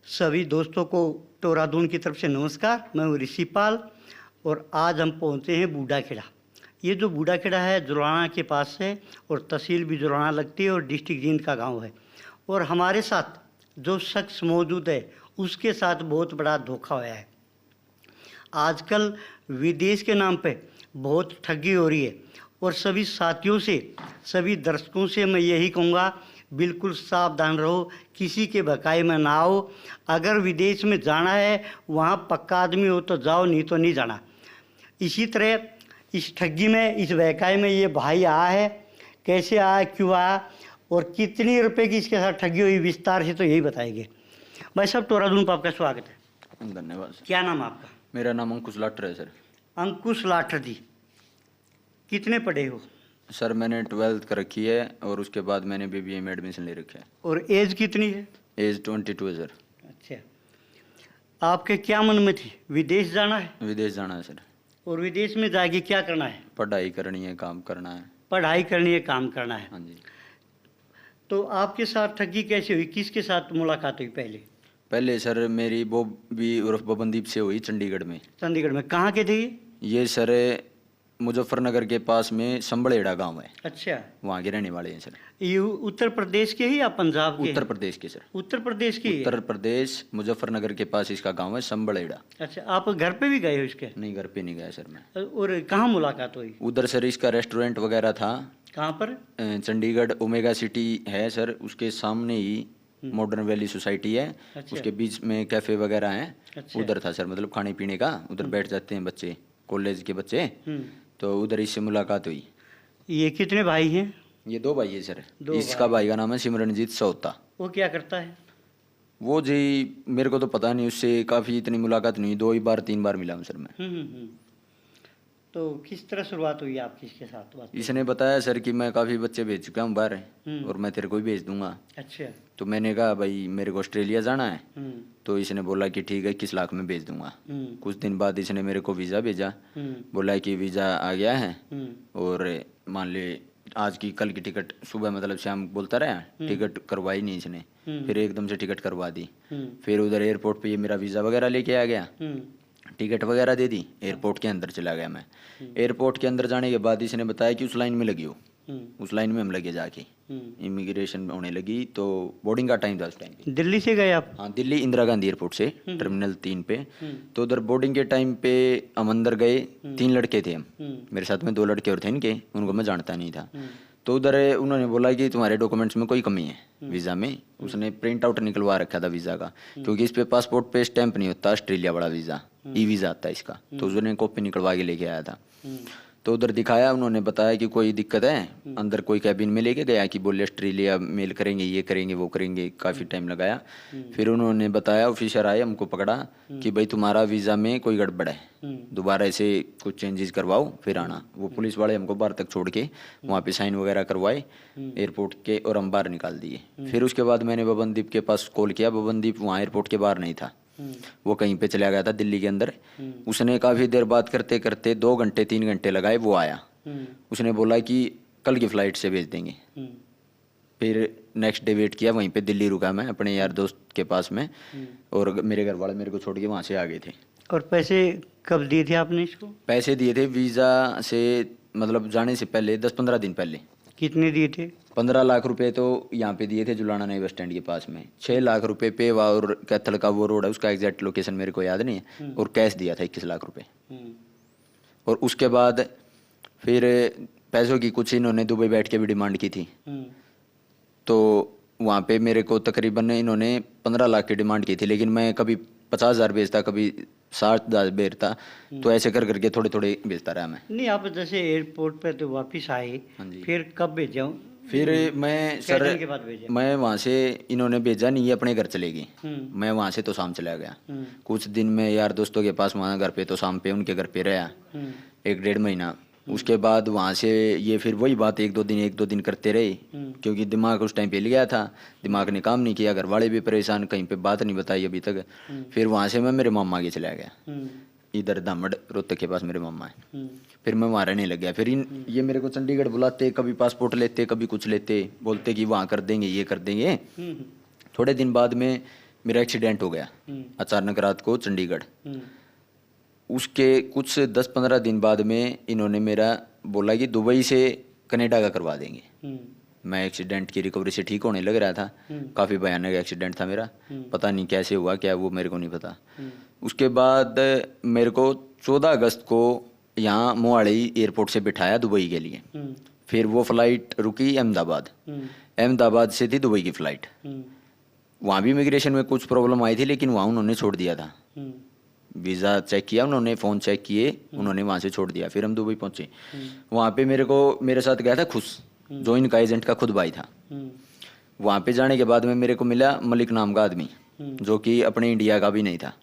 सभी दोस्तों को टोरादून की तरफ से नमस्कार। मैं हूँ ऋषि पाल और आज हम पहुँचे हैं बूढ़ाखेड़ा। ये जो बूढ़ाखेड़ा है जुलाना के पास है और तहसील भी जुलाना लगती है और डिस्ट्रिक्ट जींद का गांव है। और हमारे साथ जो शख्स मौजूद है उसके साथ बहुत बड़ा धोखा हुआ है। आजकल विदेश के नाम पे बहुत ठगी हो रही है और सभी साथियों से, सभी दर्शकों से मैं यही कहूँगा, बिल्कुल सावधान रहो, किसी के बकाए में ना आओ। अगर विदेश में जाना है वहाँ पक्का आदमी हो तो जाओ, नहीं तो नहीं जाना। इसी तरह इस ठगी में, इस बहकाए में ये भाई आया है। कैसे आया, क्यों आया और कितनी रुपए की इसके साथ ठगी हुई, विस्तार से तो यही बताएंगे। भाई साहब, टोरादून पर आपका स्वागत है। धन्यवाद। क्या नाम है आपका? मेरा नाम अंकुश लाठर है सर। अंकुश लाठर जी, कितने पढ़े हो? सर मैंने 12th कर रखी है और उसके बाद मैंने BBA में एडमिशन ले रखा है। और एज कितनी है? एज 22 है सर। अच्छा, आपके क्या मन में थी? विदेश जाना है? विदेश जाना है सर। और विदेश में जाके क्या करना है? पढ़ाई करनी है, काम करना है। पढ़ाई करनी है, काम करना है। हाँ जी। तो आपके साथ ठगी कैसे हुई? किसके साथ मुलाकात हुई पहले सर मेरी बॉबी उर्फ बबनदीप से हुई चंडीगढ़ में। चंडीगढ़ में कहाँ के थे ये सर मुजफ्फरनगर के पास में संबड़ेड़ा गांव है। अच्छा, वहाँ के रहने वाले हैं सर। ये उत्तर प्रदेश के ही या पंजाब के? उत्तर प्रदेश के सर। उत्तर प्रदेश की? उत्तर प्रदेश मुजफ्फरनगर के पास इसका गांव है संबड़ेड़ा। अच्छा, आप घर पे भी गए हो इसके? नहीं, घर पे नहीं गया सर मैं। और कहाँ मुलाकात हुई? उधर सर इसका रेस्टोरेंट वगैरह था। कहाँ पर? चंडीगढ़ ओमेगा सिटी है सर, उसके सामने ही मॉडर्न वैली सोसाइटी है। अच्छा। उसके बीच में कैफे वगैरह हैं। अच्छा। उधर था सर, मतलब खाने पीने का, उधर बैठ जाते हैं बच्चे, कॉलेज के बच्चे। तो उधर इससे मुलाकात हुई। ये कितने भाई हैं? ये 2 भाई है सर। दो इसका भाई का नाम है सिमरनजीत सोहता। वो क्या करता है? वो जी मेरे को तो पता नहीं, उससे काफ़ी इतनी मुलाकात नहीं हुई, 2 ही बार 3 बार मिला हूँ सर मैं। तो किस तरह शुरुआत हुई आपकी इसके साथ बात? इसने बताया सर कि मैं काफ़ी बच्चे भेज चुका हूँ बाहर और मैं तेरे को भी भेज दूंगा। अच्छा। तो मैंने कहा भाई मेरे को ऑस्ट्रेलिया जाना है। तो इसने बोला कि ठीक है, 21 लाख में भेज दूंगा। कुछ दिन बाद इसने मेरे को वीज़ा भेजा। बोला कि वीज़ा आ गया है और मान ले आज की कल की टिकट, सुबह मतलब शाम बोलता रहा, टिकट करवाई नहीं इसने। फिर एकदम से टिकट करवा दी। फिर उधर एयरपोर्ट पे ये मेरा वीज़ा वगैरह लेके आ गया, टिकट वगैरह दे दी, एयरपोर्ट के अंदर चला गया मैं। एयरपोर्ट के अंदर जाने के बाद इसने बताया कि उस लाइन में लगी हो। उस लाइन में हम लगे जाके, इमिग्रेशन होने लगी तो बोर्डिंग का टाइम था उस टाइम पे। दिल्ली से गए आप? हाँ, दिल्ली इंदिरा गांधी एयरपोर्ट से टर्मिनल 3 पे। तो उधर बोर्डिंग के टाइम पे हम अंदर गए, 3 लड़के थे हम, मेरे साथ में 2 लड़के और थे इनके, उनको मैं जानता नहीं था। तो उधर उन्होंने बोला कि तुम्हारे डॉक्यूमेंट्स में कोई कमी है वीज़ा में। उसने प्रिंट आउट निकलवा रखा था वीज़ा का, क्योंकि इस पे पासपोर्ट पे स्टैंप नहीं होता, ऑस्ट्रेलिया वाला वीज़ा, ई वीज़ा आता है इसका। तो उसने कॉपी निकलवा के लेके आया था। तो उधर दिखाया, उन्होंने बताया कि कोई दिक्कत है। अंदर कोई कैबिन में लेके गया कि बोले ऑस्ट्रेलिया मेल करेंगे, ये करेंगे, वो करेंगे। काफ़ी टाइम लगाया। फिर उन्होंने बताया, ऑफिसर आए, हमको पकड़ा कि भाई तुम्हारा वीज़ा में कोई गड़बड़ है, दोबारा ऐसे कुछ चेंजेस करवाओ फिर आना। वो पुलिस वाले हमको बाहर तक छोड़ के वहाँ पे साइन वगैरह करवाए एयरपोर्ट के और हम बाहर निकाल दिए। फिर उसके बाद मैंने बबनदीप के पास कॉल किया। बबनदीप वहाँ एयरपोर्ट के बाहर नहीं था, वो कहीं पे चला गया था दिल्ली के अंदर। उसने काफ़ी देर बात करते करते 2 घंटे 3 घंटे लगाए, वो आया। उसने बोला कि कल की फ़्लाइट से भेज देंगे। फिर नेक्स्ट डे वेट किया, वहीं पे दिल्ली रुका मैं अपने यार दोस्त के पास में, और मेरे घर वाले मेरे को छोड़ के वहाँ से आ गए थे। और पैसे कब दिए थे आपने इसको? पैसे दिए थे वीज़ा से, मतलब जाने से पहले 10-15 दिन पहले। कितने दिए थे? 15 लाख रुपए तो यहाँ पे दिए थे जुलाना नए बस स्टैंड के पास में। 6 लाख रुपए पेवा और कैथल का वो रोड है, उसका एग्जैक्ट लोकेशन मेरे को याद नहीं है। और कैश दिया था 21 लाख रुपए। और उसके बाद फिर पैसों की कुछ इन्होंने दुबई बैठ के भी डिमांड की थी। तो वहाँ पे मेरे को तकरीबन इन्होंने 15 लाख की डिमांड की थी, लेकिन मैं कभी 50,000 भेजता, कभी 60,000 भेजता। तो ऐसे कर करके थोड़े थोड़े भेजता रहा मैं। नहीं, आप जैसे एयरपोर्ट पे तो वापस आए, फिर कब भेजा? फिर मैं सर के बाद भेजा? मैं वहाँ से, इन्होंने भेजा नहीं, ये अपने घर चले गई। मैं वहाँ से तो शाम चला गया। कुछ दिन में यार दोस्तों के पास वहाँ घर पे, तो शाम पे उनके घर पे रहा 1-1.5 महीना। उसके बाद वहाँ से ये फिर वही बात 1-2 दिन करते रहे, क्योंकि दिमाग उस टाइम पे हिल गया था, दिमाग ने काम नहीं किया, घर वाले भी परेशान, कहीं पे बात नहीं बताई अभी तक। फिर वहाँ से मैं मेरे मामा के चला गया, इधर दामड़ रोहतक के पास मेरे मामा है। फिर मैं वहाँ रहने लग गया। फिर ये मेरे को चंडीगढ़ बुलाते, कभी पासपोर्ट लेते, कभी कुछ लेते, बोलते कि वहाँ कर देंगे, ये कर देंगे। थोड़े दिन बाद में मेरा एक्सीडेंट हो गया अचानक रात को चंडीगढ़। उसके कुछ 10-15 दिन बाद में इन्होंने मेरा बोला कि दुबई से कनाडा का करवा देंगे। मैं एक्सीडेंट की रिकवरी से ठीक होने लग रहा था। काफ़ी भयानक एक्सीडेंट था मेरा, पता नहीं कैसे हुआ क्या वो मेरे को नहीं पता। उसके बाद मेरे को 14 अगस्त को यहाँ मोहाली एयरपोर्ट से बिठाया दुबई के लिए। फिर वो फ्लाइट रुकी अहमदाबाद, अहमदाबाद से थी दुबई की फ़्लाइट। वहाँ भी इमिग्रेशन में कुछ प्रॉब्लम आई थी, लेकिन वहाँ उन्होंने छोड़ दिया था। वीज़ा चेक किया उन्होंने, फ़ोन चेक किए उन्होंने, वहाँ से छोड़ दिया। फिर हम दुबई पहुँचे। वहाँ पे मेरे साथ गया था खुश, जो इनका एजेंट का खुद भाई था। वहाँ पे जाने के बाद में मेरे को मिला मलिक नाम का आदमी, जो कि अपने इंडिया का भी नहीं था,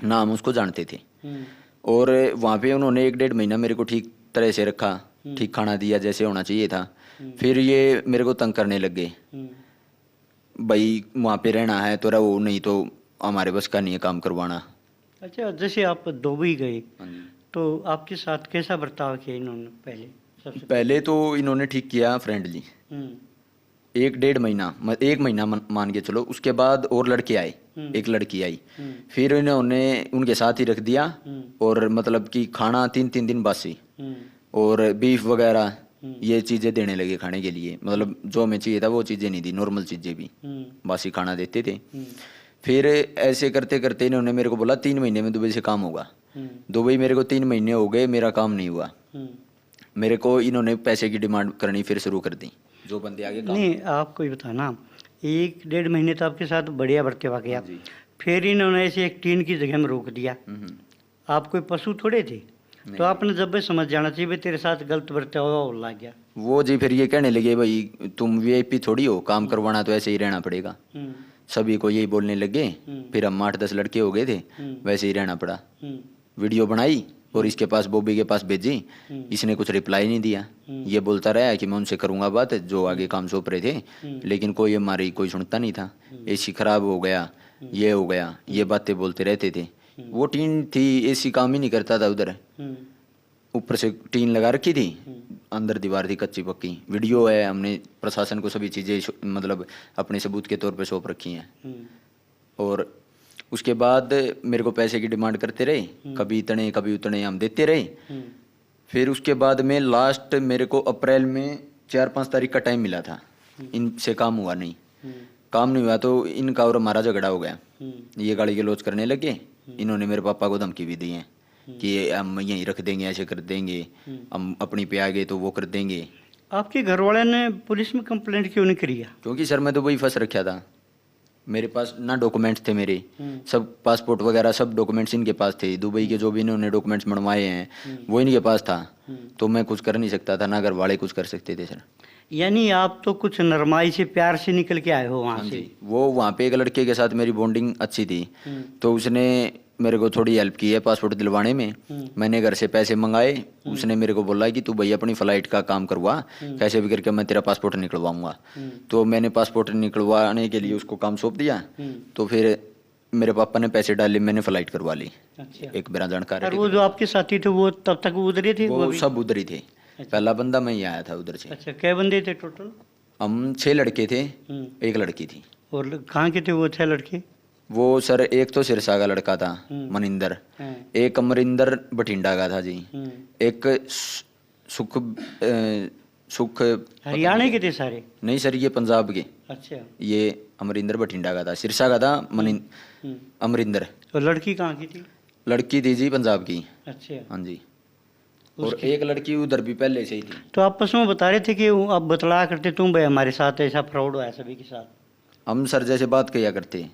ना हम उसको जानते थे। और वहाँ पे उन्होंने 1-1.5 महीना मेरे को ठीक तरह से रखा, ठीक खाना दिया जैसे होना चाहिए था। फिर ये मेरे को तंग करने लग गए, भाई वहाँ पे रहना है तो रहो, नहीं तो हमारे बस का नहीं है काम करवाना। अच्छा, जैसे आप दुबई गए तो आपके साथ कैसा बर्ताव किया इन्होंने? पहले तो इन्होंने ठीक किया फ्रेंडली, 1-1.5 महीना, 1 महीना मान के चलो। उसके बाद और लड़के आए, एक लड़की आई, फिर इन्होंने उनके साथ ही रख दिया। और मतलब कि खाना 3-3 दिन बासी, और बीफ वगैरह ये चीज़ें देने लगे खाने के लिए। मतलब जो हमें चाहिए था वो चीज़ें नहीं दी, नॉर्मल चीज़ें भी बासी खाना देते थे। फिर ऐसे करते करते इन्होंने मेरे को बोला 3 महीने में दुबई से काम होगा। दुबई मेरे को 3 महीने हो गए, मेरा काम नहीं हुआ। मेरे को इन्होंने पैसे की डिमांड करनी फिर शुरू कर दी, जो बंदे आगे काम। नहीं, आपको ही बताना, 1-1.5 महीने तो आपके साथ बढ़िया बर्ताव किया, फिर इन्होंने ऐसे एक टीन की जगह में रोक दिया। आप कोई पशु थोड़े थे, तो आपने जब भी समझ जाना चाहिए तेरे साथ गलत बर्ताव लग गया। वो जी फिर ये कहने लगे, भाई तुम वीआईपी थोड़ी हो, काम करवाना तो ऐसे ही रहना पड़ेगा। सभी को यही बोलने लगे। फिर हम 8-10 लड़के हो गए थे, वैसे ही रहना पड़ा। वीडियो बनाई और इसके पास, बॉबी के पास भेजी। इसने कुछ रिप्लाई नहीं दिया, ये बोलता रहा कि मैं उनसे करूंगा बात, जो आगे काम सौंप रहे थे, लेकिन कोई हमारी कोई सुनता नहीं था। एसी खराब हो गया, ये हो गया, ये बातें बोलते रहते थे। वो टीन थी, एसी काम ही नहीं करता था उधर। ऊपर से टीन लगा रखी थी, अंदर दीवार थी कच्ची पक्की। वीडियो है, हमने प्रशासन को सभी चीज़ें मतलब अपने सबूत के तौर पे सौंप रखी हैं। और उसके बाद मेरे को पैसे की डिमांड करते रहे, कभी इतने कभी उतने, हम देते रहे। फिर उसके बाद में लास्ट मेरे को अप्रैल में 4-5 तारीख का टाइम मिला था। इनसे काम हुआ नहीं, काम नहीं हुआ तो इनका और हमारा झगड़ा हो गया। ये गाली गलौज करने लगे। इन्होंने मेरे पापा को धमकी भी दी है कि हम यहीं रख देंगे, ऐसे कर देंगे, हम अपनी पे आ गए तो वो कर देंगे। आपके घर वाले ने पुलिस में कंप्लेंट क्यों नहीं करी? क्योंकि सर मैं तो वही फंस रखा था। मेरे पास ना डॉक्यूमेंट्स थे, मेरे सब पासपोर्ट वगैरह सब डॉक्यूमेंट्स इनके पास थे। दुबई के जो भी इन्होंने डॉक्यूमेंट्स बनवाए हैं वो इनके पास था। तो मैं कुछ कर नहीं सकता था, ना घर वाले कुछ कर सकते थे सर। यानी आप तो कुछ नरमाई से, प्यार से निकल के आए हो वहाँ से? वो वहाँ पे एक लड़के के साथ मेरी बॉन्डिंग अच्छी थी, तो उसने मेरे को थोड़ी हेल्प की है पासपोर्ट दिलवाने में। मैंने घर से पैसे मंगाए, उसने मेरे को बोला कि तू भैया अपनी फ़्लाइट का काम करवा, कैसे भी करके मैं तेरा पासपोर्ट निकलवाऊंगा। तो मैंने पासपोर्ट निकलवाने के लिए उसको काम सौंप दिया। तो फिर मेरे पापा ने पैसे डाले, मैंने फ़्लाइट करवा ली। अच्छा। एक मेरा जानकार है। और वो जो आपके साथी थे वो तब तक उधर ही थे? वो सब उधर ही थे। पहला बंदा मैं ही आया था उधर से। अच्छा, क्या बंदे थे टोटल? हम 6 लड़के थे, एक लड़की थी। और कहाँ के थे वो 6 लड़के? वो सर एक तो सिरसा का लड़का था मनिंदर, एक अमरिंदर बठिंडा का था जी, एक सुख हरियाणा के थे सारे? नहीं सर, ये पंजाब के। अच्छा। ये अमरिंदर बठिंडा का था, सिरसा का था अमरिंदर। और लड़की कहाँ की थी? लड़की थी जी पंजाब की। अच्छा। हाँ जी। और एक लड़की उधर भी पहले से ही थी। तो आपस में बता रहे थे कि आप बतला करते, तुम भाई हमारे साथ ऐसा फ्रॉड हुआ है सभी के साथ? हम सर जैसे बात किया करते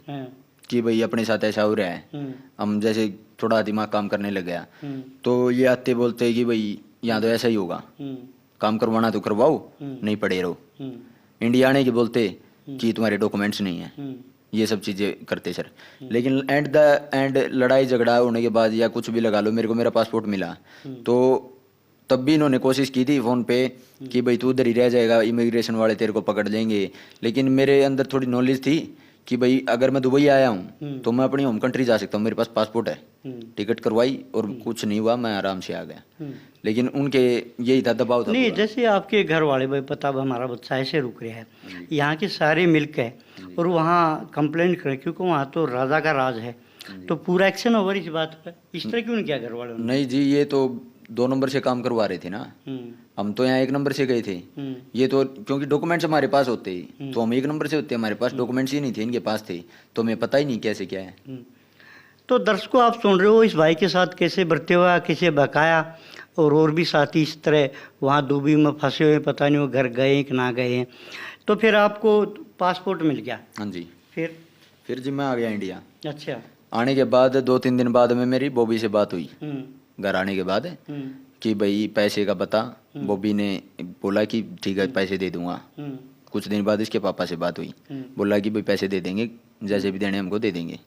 कि भाई अपने साथ ऐसा हो रहा है। हम जैसे थोड़ा दिमाग काम करने लग गया तो ये आते बोलते कि भाई यहाँ तो ऐसा ही होगा, काम करवाना तो करवाओ, नहीं पड़े रहो। इंडिया आने के बोलते कि तुम्हारे डॉक्यूमेंट्स नहीं है, ये सब चीज़ें करते सर। लेकिन एंड लड़ाई झगड़ा होने के बाद या कुछ भी लगा लो, मेरे को मेरा पासपोर्ट मिला तो तब भी इन्होंने कोशिश की थी फ़ोन पे कि भाई तू उधर ही रह जाएगा, इमिग्रेशन वाले तेरे को पकड़ लेंगे। लेकिन मेरे अंदर थोड़ी नॉलेज थी कि भाई अगर मैं दुबई आया हूँ तो मैं अपनी होम कंट्री जा सकता हूँ, मेरे पास पासपोर्ट है। टिकट करवाई और कुछ नहीं हुआ, मैं आराम से आ गया। लेकिन उनके यही था, दबाव था नहीं, पूरा। जैसे आपके घर वाले भाई पता अब हमारा बच्चा ऐसे रुक रहा है, यहाँ के सारे मिलकर है और वहाँ कंप्लेंट करें, क्योंकि वहाँ तो राजा का राज है, तो पूरा एक्शन ओवर इस बात पर। इस तरह क्यों नहीं किया घर वालों ने? नहीं जी, ये तो 2 नंबर से काम करवा रहे थे ना, हम तो यहाँ 1 नंबर से गए थे। ये तो क्योंकि डॉक्यूमेंट्स हमारे पास होते ही तो हम 1 नंबर से होते, हमारे पास डॉक्यूमेंट्स ही नहीं थे, इनके पास थे, तो हमें पता ही नहीं कैसे क्या है। तो दर्शकों, आप सुन रहे हो इस भाई के साथ कैसे बरते हुआ, कैसे बकाया, और भी साथी इस तरह वहाँ डूबी में फंसे हुए, पता नहीं वो घर गए कि ना गए हैं। तो फिर आपको पासपोर्ट मिल गया? हाँ जी। फिर जी मैं आ गया इंडिया। अच्छा। आने के बाद 2-3 दिन बाद में मेरी बॉबी से बात हुई, घर आने के बाद, कि भाई पैसे का पता। बॉबी ने बोला कि ठीक है पैसे दे दूंगा। कुछ दिन बाद इसके पापा से बात हुई, बोला कि भाई पैसे दे देंगे, जैसे भी देने हमको दे देंगे।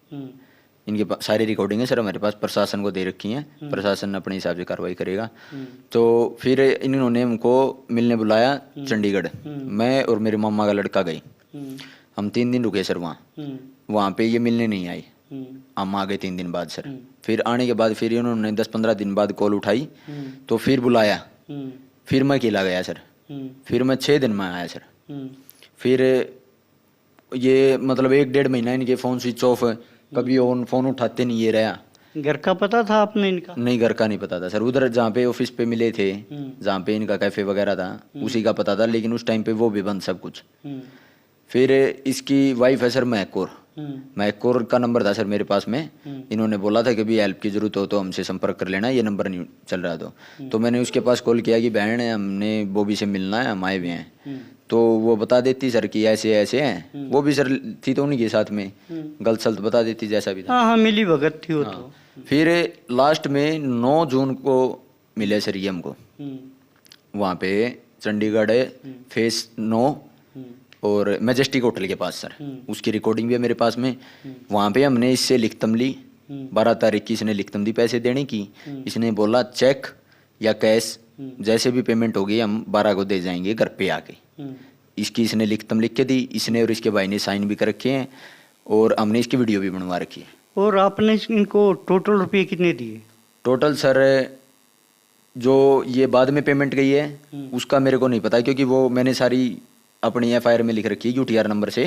इनके सारी रिकॉर्डिंग है सर हमारे पास, प्रशासन को दे रखी हैं, प्रशासन अपने हिसाब से कार्रवाई करेगा। तो फिर इन्होंने हमको मिलने बुलाया चंडीगढ़। मैं और मेरे मामा का लड़का गए, हम 3 दिन रुके सर वहाँ पे ये मिलने नहीं आए, हम आ गए 3 दिन बाद सर। फिर आने के बाद फिर इन्होंने 10-15 दिन बाद कॉल उठाई, तो फिर बुलाया, फिर मैं अकेला गया सर। फिर मैं 6 दिन में आया सर। फिर ये मतलब 1-1.5 महीना इनके फ़ोन स्विच ऑफ, कभी ऑन, फ़ोन उठाते नहीं ये रहा। घर का पता था आपने इनका? नहीं, घर का नहीं पता था सर। उधर जहाँ पे ऑफिस पे मिले थे, जहाँ पे इनका कैफे वगैरह था, उसी का पता था, लेकिन उस टाइम पे वो भी बंद सब कुछ। फिर इसकी वाइफ है सर महक कौर का नंबर था सर मेरे पास में। इन्होंने बोला था कि भी हेल्प की जरूरत हो तो हमसे संपर्क कर लेना, ये नंबर नहीं चल रहा। तो मैंने उसके पास कॉल किया कि बहन हमने बॉबी से मिलना है, हम आए हुए हैं। तो वो बता देती सर कि ऐसे ऐसे हैं, वो भी सर थी तो उन्हीं के साथ में, गलत सलत बता देती जैसा भी था। हाँ, मिली भगत थी वो। तो फिर लास्ट में 9 जून को मिले सर ये हमको, वहाँ पे चंडीगढ़ फेस 9 और मैजेस्टिक होटल के पास सर। उसकी रिकॉर्डिंग भी है मेरे पास में। वहाँ पे हमने इससे लिखतम ली, 12 तारीख की इसने लिखतम दी पैसे देने की। इसने बोला चेक या कैश जैसे भी पेमेंट होगी हम 12 को दे जाएंगे घर पे आके। इसकी इसने लिखतम लिख के दी, इसने और इसके भाई ने साइन भी कर रखे हैं, और हमने इसकी वीडियो भी बनवा रखी है। और आपने इनको टोटल रुपये कितने दिए? टोटल सर जो ये बाद में पेमेंट गई है उसका मेरे को नहीं पता, क्योंकि वो मैंने सारी अपनी FIR में लिख रखी है UTR नंबर से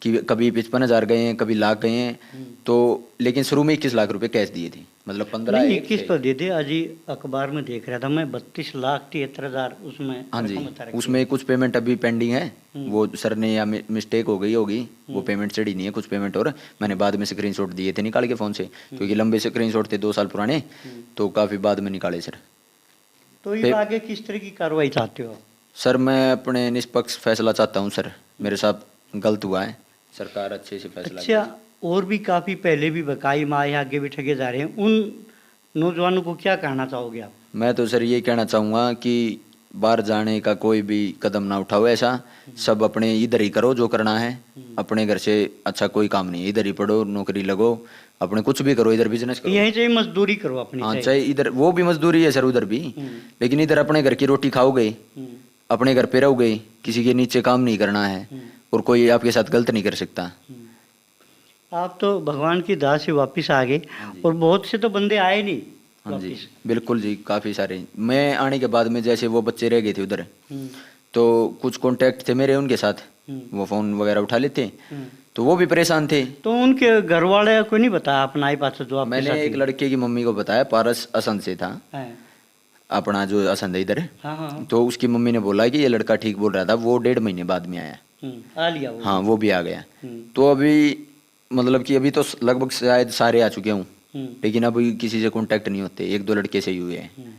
कि कभी 55,000 गए हैं, कभी लाख गए हैं। तो लेकिन शुरू में 21 लाख रुपए कैश दिए थे, मतलब 21 तो दे दे। आज ही अखबार में देख रहा था मैं, 32,73,000 उसमें। हाँ जी, उसमें कुछ पेमेंट अभी पेंडिंग है, वो सर ने या मिस्टेक हो गई होगी, वो पेमेंट चढ़ी नहीं है कुछ पेमेंट। और मैंने बाद में स्क्रीनशॉट दिए थे निकाल के फ़ोन से, क्योंकि लंबे स्क्रीनशॉट थे 2 साल पुराने, तो काफ़ी बाद में निकाले सर। तो ये आगे किस तरह की कार्रवाई चाहते हो? सर मैं अपने निष्पक्ष फैसला चाहता हूँ सर, मेरे साथ गलत हुआ है, सरकार अच्छे से फैसला। अच्छा, और भी काफ़ी पहले भी बकाई माए आगे भी ठगे जा रहे हैं, उन नौजवानों को क्या कहना चाहोगे आप? मैं तो सर ये कहना चाहूँगा कि बाहर जाने का कोई भी कदम ना उठाओ, ऐसा सब अपने इधर ही करो जो करना है। अपने घर से अच्छा कोई काम नहीं है, इधर ही पढ़ो, नौकरी लगो, अपने कुछ भी करो, इधर बिजनेस करो, यहीं से मजदूरी करो अपनी। हाँ, चाहे इधर वो भी मजदूरी है सर, उधर भी, लेकिन इधर अपने घर की रोटी खाओगे, अपने घर पे रहोगे, किसी के नीचे काम नहीं करना है, और कोई आपके साथ गलत नहीं कर सकता। आप तो भगवान की दास से वापस आ गए, और बहुत से तो बंदे आए नहीं। हाँ जी, बिल्कुल जी, काफ़ी सारे। मैं आने के बाद में जैसे वो बच्चे रह गए थे उधर, तो कुछ कॉन्टैक्ट थे मेरे उनके साथ, वो फ़ोन वगैरह उठा लेते, तो वो भी परेशान थे। तो उनके घर वाले को नहीं बताया अपना ही पास जो? मैंने एक लड़के की मम्मी को बताया, पारस असंध से था अपना, जो असंध है इधर। हाँ। तो उसकी मम्मी ने बोला कि ये लड़का ठीक बोल रहा था, वो 1.5 महीने बाद में आया, आ लिया वो। हाँ, वो भी आ गया। तो अभी मतलब कि अभी तो लगभग शायद सारे आ चुके हूँ, लेकिन अभी किसी से कांटेक्ट नहीं होते, 1-2 लड़के से ही हुए हैं।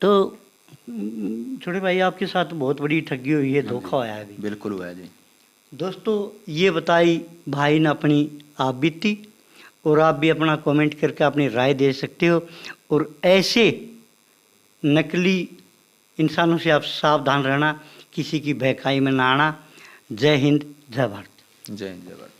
तो छोटे भाई, आपके साथ बहुत बड़ी ठगी हुई है, धोखा हुआ है अभी? बिल्कुल हुआ है जी। दोस्तों, ये बताई भाई ने अपनी आप बीती, और आप भी अपना कमेंट करके अपनी राय दे सकते हो, और ऐसे नकली इंसानों से आप सावधान रहना, किसी की बहकाई में ना आना। जय हिंद, जय भारत। जय हिंद, जय भारत।